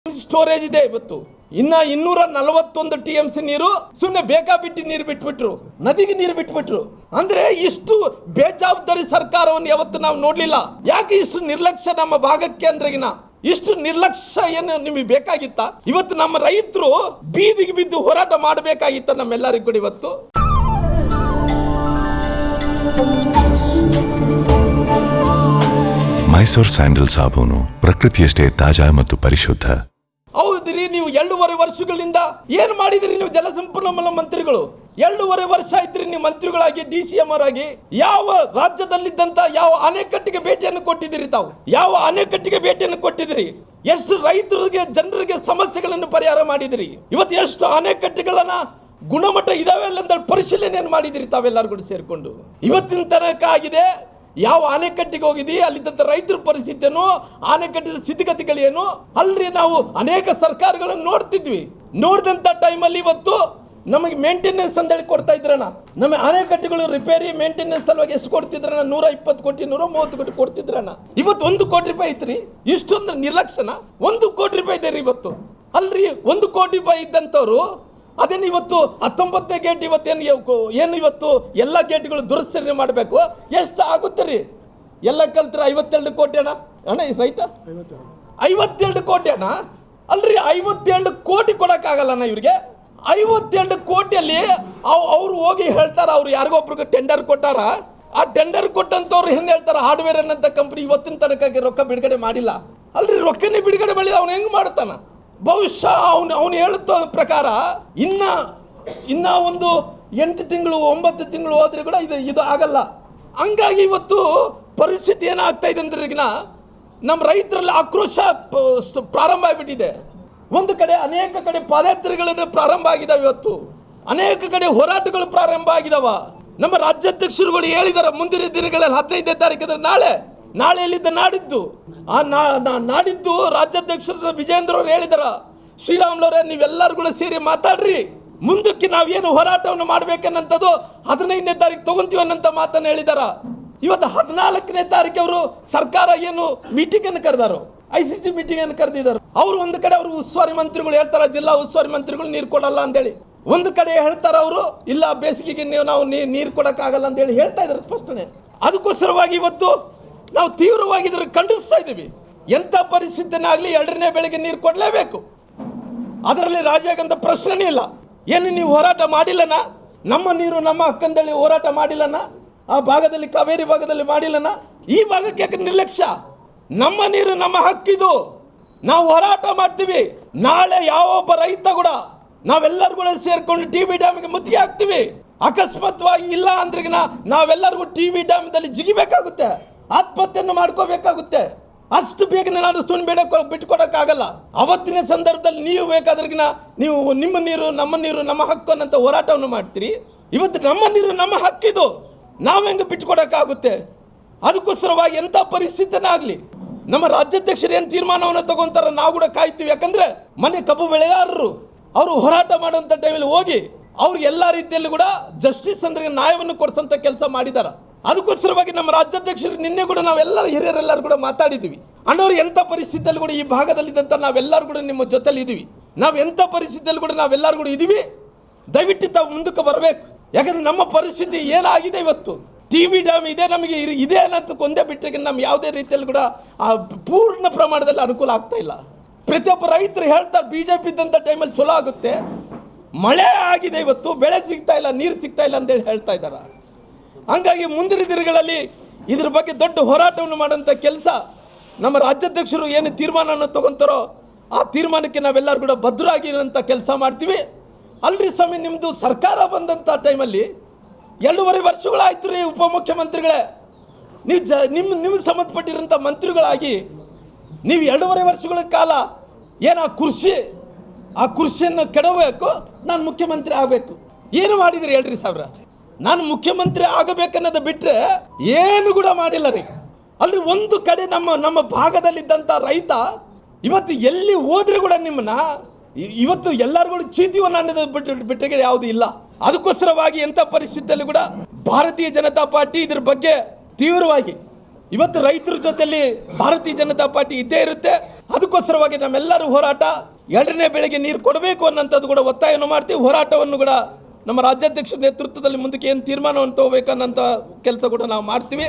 Storage ಇದೆ ಇವತ್ತು. ಇನ್ನ 241 TMC ನೀರು ಸುಮ್ಮನೆ ಬೇಕಾಬಿಟ್ಟಿ ನೀರು ಬಿಟ್ಬಿಟ್ರು, ನದಿಗೆ ನೀರು ಬಿಟ್ಬಿಟ್ರು. ಅಂದ್ರೆ ಇಷ್ಟು ಬೇಜವಾಬ್ದಾರಿ ಸರ್ಕಾರವನ್ನು ಯಾವತ್ತು ನಾವು ನೋಡ್ಲಿಲ್ಲ. ಯಾಕೆ ಇಷ್ಟು ನಿರ್ಲಕ್ಷ್ಯ ನಮ್ಮ ಭಾಗಕ್ಕೆ ಅಂದ್ರೆಗಿನ ಇಷ್ಟು ನಿರ್ಲಕ್ಷ್ಯ ಏನು ನಿಮಗೆ ಬೇಕಾಗಿತ್ತ? ಇವತ್ತು ನಮ್ಮ ರೈತರು ಬೀದಿಗೆ ಬಿದ್ದು ಹೋರಾಟ ಮಾಡಬೇಕಾಗಿತ್ತ ನಮ್ಮೆಲ್ಲರಿಗೂ ಕೂಡ. ಇವತ್ತು ಮೈಸೂರು ಸ್ಯಾಂಡಲ್ ಸಾಬೂನು ಪ್ರಕೃತಿಯಷ್ಟೇ ತಾಜಾ ಮತ್ತು ಪರಿಶುದ್ಧ. ಹೌದ್ರಿ, ನೀವು 2.5 ವರ್ಷಗಳಿಂದ ಏನ್ ಮಾಡಿದ್ರಿ? ನೀವು ಜಲಸಂಪನ್ಮೂಲ ಮಂತ್ರಿಗಳು 2.5 ವರ್ಷ ಆಯ್ತ್ರಿ ನೀವು ಮಂತ್ರಿಗಳಾಗಿ, DCM ಅವರಾಗಿ. ಯಾವ ರಾಜ್ಯದಲ್ಲಿದ್ದಂತ ಯಾವ ಅಣೆಕಟ್ಟಿಗೆ ಭೇಟಿಯನ್ನು ಕೊಟ್ಟಿದ್ದೀರಿ? ತಾವು ಯಾವ ಅಣೆಕಟ್ಟಿಗೆ ಭೇಟಿಯನ್ನು ಕೊಟ್ಟಿದ್ದೀರಿ? ಎಷ್ಟು ರೈತರಿಗೆ ಜನರಿಗೆ ಸಮಸ್ಯೆಗಳನ್ನು ಪರಿಹಾರ ಮಾಡಿದಿರಿ? ಇವತ್ತು ಎಷ್ಟು ಅಣೆಕಟ್ಟುಗಳನ್ನ ಗುಣಮಟ್ಟ ಇದಾವೆ ಅಂತ ಪರಿಶೀಲನೆಯನ್ನು ಮಾಡಿದಿರಿ ತಾವೆಲ್ಲರೂ ಕೂಡ ಸೇರ್ಕೊಂಡು? ಇವತ್ತಿನ ತನಕ ಆಗಿದೆ. ಯಾವ ಅಣೆಕಟ್ಟಿಗೆ ಹೋಗಿದ್ದಿ, ಅಲ್ಲಿದ್ದಂಥ ರೈತರ ಪರಿಸ್ಥಿತಿಯನ್ನು, ಅಣೆಕಟ್ಟಿನ ಸ್ಥಿತಿಗತಿಗಳೇನು ಅಲ್ರಿ? ನಾವು ಅನೇಕ ಸರ್ಕಾರಗಳನ್ನು ನೋಡ್ತಿದ್ವಿ. ನೋಡಿದಂಥ ಟೈಮಲ್ಲಿ ಇವತ್ತು ನಮಗೆ ಮೇಂಟೆನೆನ್ಸ್ ಅಂತ ಹೇಳಿ ಕೊಡ್ತಾ ಇದ್ರಣ್ಣ. ನಮ್ಮ ಅಣೆಕಟ್ಟುಗಳು ರಿಪೇರಿ ಮೇಂಟೆನೆನ್ಸ್ ಸಲುವಾಗಿ ಎಷ್ಟು ಕೊಡ್ತಿದ್ರಣ್ಣ? 120 ಕೋಟಿ 130 ಕೋಟಿ ಕೊಡ್ತಿದ್ರಣ್ಣ. ಇವತ್ತು 1 ಕೋಟಿ ರೂಪಾಯಿ ಐತ್ರಿ. ಇಷ್ಟೊಂದು ನಿರ್ಲಕ್ಷ್ಯನ? 1 ಕೋಟಿ ರೂಪಾಯಿ ಇದೆ ರೀ ಇವತ್ತು. ಅಲ್ರಿ, 1 ಕೋಟಿ ರೂಪಾಯಿ ಇದ್ದಂಥವ್ರು ಅದೇನು ಇವತ್ತು 19ನೇ ಗೇಟ್ ಏನು ಇವತ್ತು ಎಲ್ಲ ಗೇಟ್ಗಳು ದುರಸ್ತಿ ಮಾಡಬೇಕು. ಎಷ್ಟು ಆಗುತ್ತೆ ರೀ? ಎಲ್ಲ ಕಲ್ತ್ರ 52 ಕೋಟಿ ಅಣ್ಣ. ರೈತ 52 ಕೋಟಿ ಅಣ್ಣ. ಅಲ್ರಿ, 52 ಕೋಟಿ ಕೊಡೋಕ್ಕಾಗಲ್ಲಣ್ಣ ಇವ್ರಿಗೆ. 52 ಕೋಟಿಯಲ್ಲಿ ಅವ್ರು ಹೋಗಿ ಹೇಳ್ತಾರ, ಅವ್ರು ಯಾರಿಗೊಬ್ರಿಗೆ ಟೆಂಡರ್ ಕೊಟ್ಟಾರ. ಆ ಟೆಂಡರ್ ಕೊಟ್ಟಂತವ್ರು ಏನ್ ಹೇಳ್ತಾರ? ಹಾರ್ಡ್ವೇರ್ ಅನ್ನಂತ ಕಂಪನಿ ಇವತ್ತಿನ ತನಕ ರೊಕ್ಕ ಬಿಡುಗಡೆ ಮಾಡಿಲ್ಲ. ಅಲ್ರಿ, ರೊಕ್ಕನೇ ಬಿಡುಗಡೆ ಮಾಡಿಲ್ಲ. ಅವ್ನು ಹೆಂಗ್ ಮಾಡ್ತಾನ? ಬಹುಶಃ ಅವನು ಹೇಳುತ್ತ ಪ್ರಕಾರ ಇನ್ನ ಒಂದು 8 ತಿಂಗಳು 9 ತಿಂಗಳು ಹೋದ್ರೆ ಕೂಡ ಇದು ಆಗಲ್ಲ. ಹಂಗಾಗಿ ಇವತ್ತು ಪರಿಸ್ಥಿತಿ ಏನಾಗ್ತಾ ಇದೆ ಅಂದ್ರೆ, ಈಗ ನಮ್ಮ ರೈತರಲ್ಲಿ ಆಕ್ರೋಶ ಪ್ರಾರಂಭ ಆಗಿಬಿಟ್ಟಿದೆ. ಒಂದು ಕಡೆ ಅನೇಕ ಕಡೆ ಪಾದಯಾತ್ರೆಗಳನ್ನು ಪ್ರಾರಂಭ ಆಗಿದಾವೆ. ಇವತ್ತು ಅನೇಕ ಕಡೆ ಹೋರಾಟಗಳು ಪ್ರಾರಂಭ ಆಗಿದಾವ. ನಮ್ಮ ರಾಜ್ಯಾಧ್ಯಕ್ಷರುಗಳು ಹೇಳಿದಾರೆ, ಮುಂದಿನ ದಿನಗಳಲ್ಲಿ 15ನೇ ತಾರೀಕು ನಾಳೆಯಲ್ಲಿದ್ದ ನಾಡಿದ್ದು ನಾಡಿದ್ದು ರಾಜ್ಯಾಧ್ಯಕ್ಷರ ವಿಜೇಂದ್ರ ಅವರು ಹೇಳಿದಾರ, ಶ್ರೀರಾಮ್ಲವರೇ ನೀವೆಲ್ಲರೂ ಕೂಡ ಸೇರಿ ಮಾತಾಡ್ರಿ, ಮುಂದಕ್ಕೆ ನಾವೇನು ಹೋರಾಟವನ್ನು ಮಾಡ್ಬೇಕನ್ನಂಥದ್ದು 15ನೇ ತಾರೀಕು ತಗೊಂತೀವಿ ಅನ್ನಂತ ಮಾತನ್ನು ಹೇಳಿದಾರ. ಇವತ್ತು 14ನೇ ತಾರೀಕು ಅವರು ಸರ್ಕಾರ ಏನು ಮೀಟಿಂಗ್ ಅನ್ನು ಕರೆದಾರೋ, ICC ಮೀಟಿಂಗ್ ಅನ್ನು ಕರೆದಿದ್ದಾರೆ. ಅವರು ಒಂದು ಕಡೆ ಅವರು ಉಸ್ತುವಾರಿ ಮಂತ್ರಿಗಳು ಹೇಳ್ತಾರ, ಜಿಲ್ಲಾ ಉಸ್ತುವಾರಿ ಮಂತ್ರಿಗಳು ನೀರು ಕೊಡಲ್ಲ ಅಂತೇಳಿ. ಒಂದು ಕಡೆ ಹೇಳ್ತಾರ ಅವರು, ಇಲ್ಲ ಬೇಸಿಗೆಗೆ ನಾವು ನೀರು ಕೊಡಕ್ಕಾಗಲ್ಲ ಅಂತೇಳಿ ಹೇಳ್ತಾ ಇದ್ದಾರೆ ಸ್ಪಷ್ಟನೆ. ಅದಕ್ಕೋಸ್ಕರವಾಗಿ ಇವತ್ತು ನಾವು ತೀವ್ರವಾಗಿ ಇದ್ರ ಖಂಡಿಸ್ತಾ ಇದ್ದೀವಿ. ಎಂಥ ಪರಿಸ್ಥಿತಿನಾಗಲಿ 2ನೇ ಬೆಳೆಗೆ ನೀರು ಕೊಡಲೇಬೇಕು. ಅದರಲ್ಲಿ ರಾಜಿಯಾಗಂತ ಪ್ರಶ್ನೆನೇ ಇಲ್ಲ. ಏನು ನೀವು ಹೋರಾಟ ಮಾಡಿಲ್ಲನ? ನಮ್ಮ ನೀರು ನಮ್ಮ ಹಕ್ಕಂದೇಳಿ ಹೋರಾಟ ಮಾಡಿಲ್ಲನ? ಆ ಭಾಗದಲ್ಲಿ, ಕಾವೇರಿ ಭಾಗದಲ್ಲಿ ಮಾಡಿಲ್ಲನ? ಈ ಭಾಗಕ್ಕೆ ಯಾಕೆ ನಿರ್ಲಕ್ಷ್ಯ? ನಮ್ಮ ನೀರು ನಮ್ಮ ಹಕ್ಕಿದು, ನಾವು ಹೋರಾಟ ಮಾಡ್ತೀವಿ. ನಾಳೆ ಯಾವೊಬ್ಬ ರೈತ ಕೂಡ ನಾವೆಲ್ಲರೂ ಕೂಡ ಸೇರ್ಕೊಂಡು TB ಡ್ಯಾಮ್ಗೆ ಮುತ್ತಿಗೆ ಹಾಕ್ತೀವಿ. ಅಕಸ್ಮಾತ್ವಾಗಿ ಇಲ್ಲ ಅಂದ್ರೆ ನಾವೆಲ್ಲರಿಗೂ TB ಡ್ಯಾಮ್ದಲ್ಲಿ ಜಿಗಿಬೇಕಾಗುತ್ತೆ, ಆತ್ಮಹತ್ಯೆಯನ್ನು ಮಾಡ್ಕೋಬೇಕಾಗುತ್ತೆ. ಅಷ್ಟು ಬೇಗನೆ ನಾನು ಸುಣ್ಬೇಡ ಬಿಟ್ಕೊಡಕ್ಕಾಗಲ್ಲ. ಅವತ್ತಿನ ಸಂದರ್ಭದಲ್ಲಿ ನೀವು ಬೇಕಾದ್ರೆ ನೀವು ನಿಮ್ಮ ನೀರು ನಮ್ಮ ಹಕ್ಕು ಅನ್ನಂತ ಹೋರಾಟವನ್ನು ಮಾಡ್ತೀರಿ. ಇವತ್ತು ನಮ್ಮ ನೀರು ನಮ್ಮ ಹಕ್ಕಿದು, ನಾವು ಹೆಂಗೆ ಬಿಟ್ಕೊಡಕ್ಕಾಗುತ್ತೆ? ಅದಕ್ಕೋಸ್ಕರವಾಗಿ ಎಂಥ ಪರಿಸ್ಥಿತಿನೇ ಆಗಲಿ ನಮ್ಮ ರಾಜ್ಯಾಧ್ಯಕ್ಷರು ಏನು ತೀರ್ಮಾನವನ್ನು ತಗೊಂತಾರ ನಾವು ಕೂಡ ಕಾಯ್ತೀವಿ. ಯಾಕಂದ್ರೆ ಮನೆ ಕಬ್ಬು ಬೆಳೆಗಾರರು ಅವರು ಹೋರಾಟ ಮಾಡುವಂಥ ಟೈಮಲ್ಲಿ ಹೋಗಿ ಅವ್ರಿಗೆ ಎಲ್ಲ ರೀತಿಯಲ್ಲಿ ಕೂಡ ಜಸ್ಟಿಸ್ ಅಂದ್ರೆ ನ್ಯಾಯವನ್ನು ಕೊಡಿಸಂತ ಕೆಲಸ ಮಾಡಿದಾರ. ಅದಕ್ಕೋಸ್ಕರವಾಗಿ ನಮ್ಮ ರಾಜ್ಯಾಧ್ಯಕ್ಷರು ನಿನ್ನೆ ಕೂಡ ನಾವೆಲ್ಲರೂ ಹಿರಿಯರೆಲ್ಲರೂ ಕೂಡ ಮಾತಾಡಿದ್ದೀವಿ. ಅಣ್ಣವ್ರು ಎಂಥ ಪರಿಸ್ಥಿತಿಯಲ್ಲಿ ಕೂಡ ಈ ಭಾಗದಲ್ಲಿದ್ದಂಥ ನಾವೆಲ್ಲರೂ ಕೂಡ ನಿಮ್ಮ ಜೊತೆಲಿ ಇದ್ದೀವಿ. ನಾವು ಎಂಥ ಪರಿಸ್ಥಿತಿಯಲ್ಲಿ ಕೂಡ ನಾವೆಲ್ಲರೂ ಕೂಡ ಇದ್ದೀವಿ. ದಯವಿಟ್ಟು ತಾವು ಮುಂದಕ್ಕೆ ಬರಬೇಕು. ಯಾಕಂದ್ರೆ ನಮ್ಮ ಪರಿಸ್ಥಿತಿ ಏನಾಗಿದೆ ಇವತ್ತು, TB ಡ್ಯಾಮ್ ಇದೆ, ನಮಗೆ ಇದೆ ಅನ್ನೋದು ಕೊಂದೇ ಬಿಟ್ಟರೆ ನಮ್ಮ ಯಾವುದೇ ರೀತಿಯಲ್ಲಿ ಕೂಡ ಪೂರ್ಣ ಪ್ರಮಾಣದಲ್ಲಿ ಅನುಕೂಲ ಆಗ್ತಾ ಇಲ್ಲ. ಪ್ರತಿಯೊಬ್ಬ ರೈತರು ಹೇಳ್ತಾರೆ BJP ಇದ್ದಂಥ ಟೈಮಲ್ಲಿ ಚಲೋ ಆಗುತ್ತೆ, ಮಳೆ ಆಗಿದೆ, ಇವತ್ತು ಬೆಳೆ ಸಿಗ್ತಾ ಇಲ್ಲ, ನೀರು ಸಿಗ್ತಾ ಇಲ್ಲ ಅಂತೇಳಿ ಹೇಳ್ತಾ ಇದ್ದಾರೆ. ಹಂಗಾಗಿ ಮುಂದಿನ ದಿನಗಳಲ್ಲಿ ಇದ್ರ ಬಗ್ಗೆ ದೊಡ್ಡ ಹೋರಾಟವನ್ನು ಮಾಡೋಂಥ ಕೆಲಸ ನಮ್ಮ ರಾಜ್ಯಾಧ್ಯಕ್ಷರು ಏನು ತೀರ್ಮಾನವನ್ನು ತಗೊಂತಾರೋ ಆ ತೀರ್ಮಾನಕ್ಕೆ ನಾವೆಲ್ಲರೂ ಕೂಡ ಭದ್ರಾಗಿರೋಂಥ ಕೆಲಸ ಮಾಡ್ತೀವಿ. ಅಲ್ರಿ ಸ್ವಾಮಿ, ನಿಮ್ಮದು ಸರ್ಕಾರ ಬಂದಂಥ ಟೈಮಲ್ಲಿ 2.5 ವರ್ಷಗಳಾಯ್ತು ರೀ ಉಪಮುಖ್ಯಮಂತ್ರಿಗಳೇ. ನೀವು ನಿಮ್ಗೆ ಸಂಬಂಧಪಟ್ಟಿರೋಂಥ ಮಂತ್ರಿಗಳಾಗಿ ನೀವು 2.5 ವರ್ಷಗಳ ಕಾಲ ಏನು ಆ ಕುರ್ಚಿಯನ್ನು ಕೆಡಬೇಕು, ನಾನು ಮುಖ್ಯಮಂತ್ರಿ ಆಗಬೇಕು. ಏನು ಮಾಡಿದ್ರಿ ಹೇಳ್ರಿ ಸಾವಿರ? ನಾನು ಮುಖ್ಯಮಂತ್ರಿ ಆಗಬೇಕನ್ನೋದು ಬಿಟ್ಟರೆ ಏನು ಕೂಡ ಮಾಡಿಲ್ಲ ರೀ. ಅಲ್ರಿ, ಒಂದು ಕಡೆ ನಮ್ಮ ಭಾಗದಲ್ಲಿದ್ದಂಥ ರೈತ ಇವತ್ತು ಎಲ್ಲಿ ಹೋದ್ರೆ ಕೂಡ ನಿಮ್ಮನ್ನ ಇವತ್ತು ಎಲ್ಲರಿಗೂ ಚೀತಿವನ್ನು ಅನ್ನೋದು ಬಿಟ್ಟರೆ ಯಾವುದು ಇಲ್ಲ. ಅದಕ್ಕೋಸ್ಕರವಾಗಿ ಎಂಥ ಪರಿಸ್ಥಿತಿಯಲ್ಲಿ ಕೂಡ ಭಾರತೀಯ ಜನತಾ ಪಾರ್ಟಿ ಇದ್ರ ಬಗ್ಗೆ ತೀವ್ರವಾಗಿ ಇವತ್ತು ರೈತರ ಜೊತೆಲಿ ಭಾರತೀಯ ಜನತಾ ಪಾರ್ಟಿ ಇದ್ದೇ ಇರುತ್ತೆ. ಅದಕ್ಕೋಸ್ಕರವಾಗಿ ನಮ್ಮೆಲ್ಲರೂ ಹೋರಾಟ, ಎರಡನೇ ಬೆಳೆಗೆ ನೀರು ಕೊಡಬೇಕು ಅನ್ನೋಂಥದ್ದು ಕೂಡ ಒತ್ತಾಯವನ್ನು ಮಾಡ್ತೀವಿ. ಹೋರಾಟವನ್ನು ಕೂಡ ನಮ್ಮ ರಾಜ್ಯಾಧ್ಯಕ್ಷರ ನೇತೃತ್ವದಲ್ಲಿ ಮುಂದಕ್ಕೆ ಏನು ತೀರ್ಮಾನವನ್ನು ತಗೋಬೇಕನ್ನೋಂಥ ಕೆಲಸ ಕೂಡ ನಾವು ಮಾಡ್ತೀವಿ.